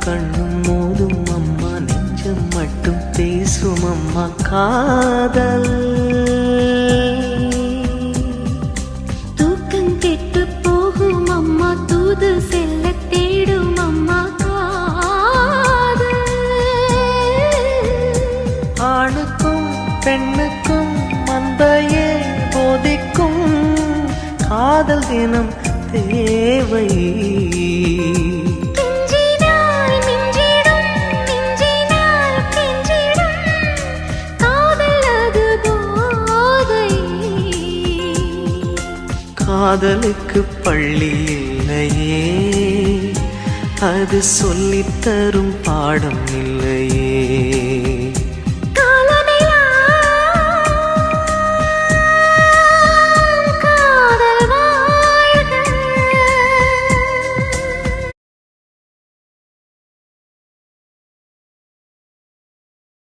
கண்ணும் மோதும் அம்மா, நெஞ்சம் மட்டும் பேசும் அம்மா காதல். தூக்கம் கெட்டு போகும் அம்மா, தூது செல்ல தேடும் அம்மா காதல். ஆணுக்கும் பெண்ணுக்கும் மந்தையே போதிக்கும் காதல் தினம் தேவை. காதலுக்கு பள்ளி இல்லையே, அது சொல்லித்தரும் பாடம் இல்லையே.